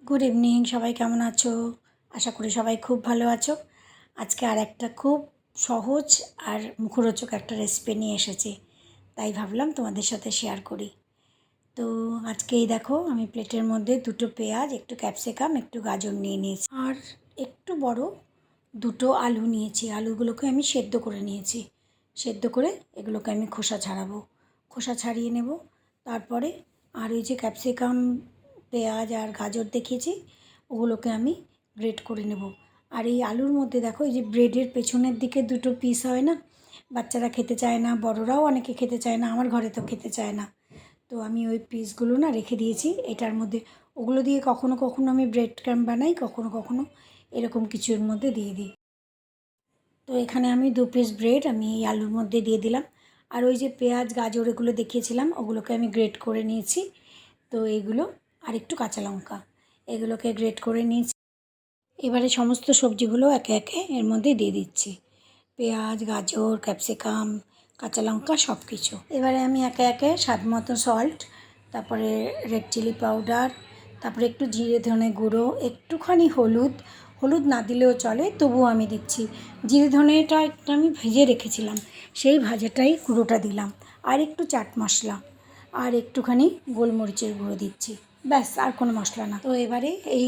Good evening, সবাই কেমন আছো? আশা করি সবাই খুব ভালো আছো। আজকে আর একটা খুব সহজ আর মুখরোচক একটা রেসিপি নিয়ে এসেছি, তাই ভাবলাম তোমাদের সাথে শেয়ার করি। তো আজকে এই দেখো, আমি প্লেটের মধ্যে দুটো পেঁয়াজ, একটু ক্যাপসিকাম, একটু গাজর নিয়ে নিয়েছি আর একটু বড় দুটো আলু নিয়েছি। আলুগুলোকে আমি সেদ্ধ করে নিয়েছি। সেদ্ধ করে এগুলোকে আমি খোসা ছাড়াবো, খোসা ছাড়িয়ে নেব। তারপরে আর ওই যে ক্যাপসিকাম, পেঁয়াজ আর গাজর দেখিয়েছি, ওগুলোকে আমি গ্রেট করে নেব। আর এই আলুর মধ্যে দেখো, এই যে ব্রেডের পেছনের দিকে দুটো পিস হয় না, বাচ্চারা খেতে চায় না, বড়রাও অনেকে খেতে চায় না, আমার ঘরে তো খেতে চায় না। তো আমি ওই পিসগুলো না রেখে দিয়েছি এটার মধ্যে। ওগুলো দিয়ে কখনো কখনো আমি ব্রেড ক্রাম্ব বানাই, কখনো কখনো এরকম কিছুর মধ্যে দিয়ে দিই। তো এখানে আমি 2 পিস ব্রেড আমি এই আলুর মধ্যে দিয়ে দিলাম। আর ওই যে পেঁয়াজ, গাজর এগুলো দেখিয়েছিলাম, ওগুলোকে আমি গ্রেট করে নিয়েছি। তো এইগুলো আর একটু কাঁচা লঙ্কা, এগুলোকে গ্রেট করে নিয়েছি। এবারে সমস্ত সবজিগুলো একে একে এর মধ্যে দিয়ে দিচ্ছি, পেঁয়াজ, গাজর, ক্যাপসিকাম, কাঁচা লঙ্কা সব কিছু। এবারে আমি একে একে স্বাদ মতো সল্ট, তারপরে রেড চিলি পাউডার, তারপরে একটু জিরে ধনে গুঁড়ো, একটুখানি হলুদ, হলুদ না দিলেও চলে, তবুও আমি দিচ্ছি। জিরে ধনেটা একটু আমি ভেজে রেখেছিলাম, সেই ভাজাটাই গুঁড়োটা দিলাম। আর একটু চাট মশলা আর একটুখানি গোলমরিচের গুঁড়ো দিচ্ছি, ব্যাস, আর কোনো মশলা না। তো এবারে এই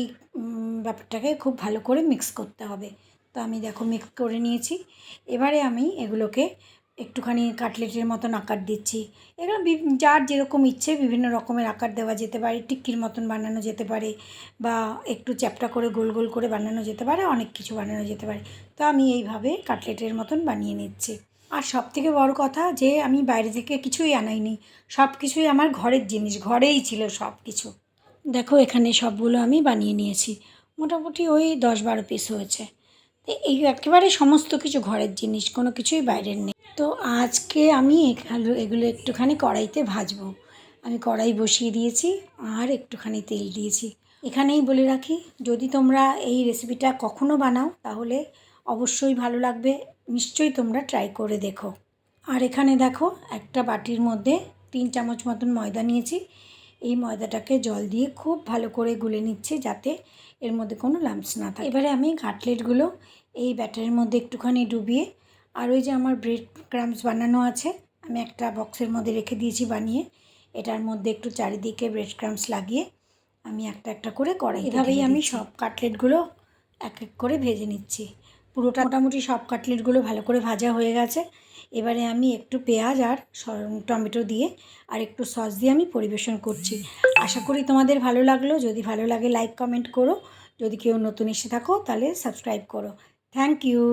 ব্যাপারটাকে খুব ভালো করে মিক্স করতে হবে। তো আমি দেখো মিক্স করে নিয়েছি। এবারে আমি এগুলোকে একটুখানি কাটলেটের মতন আকার দিচ্ছি। এগুলো যার যেরকম ইচ্ছে বিভিন্ন রকমের আকার দেওয়া যেতে পারে, টিক্কির মতন বানানো যেতে পারে, বা একটু চ্যাপ্টা করে গোল গোল করে বানানো যেতে পারে, অনেক কিছু বানানো যেতে পারে। তো আমি এইভাবে কাটলেটের মতন বানিয়ে নিচ্ছি। আর সবথেকে বড় কথা যে আমি বাইরে থেকে কিছুই আনাইনি, সব কিছুই আমার ঘরের জিনিস, ঘরেই ছিল সব কিছু। দেখো এখানে সবগুলো আমি বানিয়ে নিয়েছি, মোটামুটি ওই 10-12 পিস হয়েছে। তো এই একেবারে সমস্ত কিছু ঘরের জিনিস, কোনো কিছুই বাইরের নেই। তো আজকে আমি এগুলো একটুখানি কড়াইতে ভাজবো। আমি কড়াই বসিয়ে দিয়েছি আর একটুখানি তেল দিয়েছি। এখানেই বলে রাখি, যদি তোমরা এই রেসিপিটা কখনো বানাও তাহলে অবশ্যই ভালো লাগবে, নিশ্চয়ই তোমরা ট্রাই করে দেখো। আর এখানে দেখো একটা বাটির মধ্যে 3 চামচ মতন ময়দা নিয়েছি। এই ময়দাটাকে জল দিয়ে খুব ভালো করে গুলে নিচ্ছি, যাতে এর মধ্যে কোনো লাম্পস না থাকে। এবারে আমি কাটলেটগুলো এই ব্যাটারের মধ্যে একটুখানি ডুবিয়ে, আর ওই যে আমার ব্রেড ক্রাম্বস বানানো আছে, আমি একটা বক্সের মধ্যে রেখে দিয়েছি বানিয়ে, এটার মধ্যে একটু চারিদিকে ব্রেড ক্রাম্বস লাগিয়ে আমি একটা একটা করে কড়াই, এভাবেই আমি সব কাটলেটগুলো এক এক করে ভেজে নিচ্ছি। পুরোটা মোটামুটি সব কাটলেটগুলো ভালো করে ভাজা হয়ে গেছে। এবারে আমি একটু পেঁয়াজ আর টমেটো দিয়ে আর একটু সস দিয়ে আমি পরিবেশন করছি। আশা করি তোমাদের ভালো লাগলো। যদি ভালো লাগে লাইক কমেন্ট করো, যদি কেউ নতুন এসে থাকো তাহলে সাবস্ক্রাইব করো। Thank you.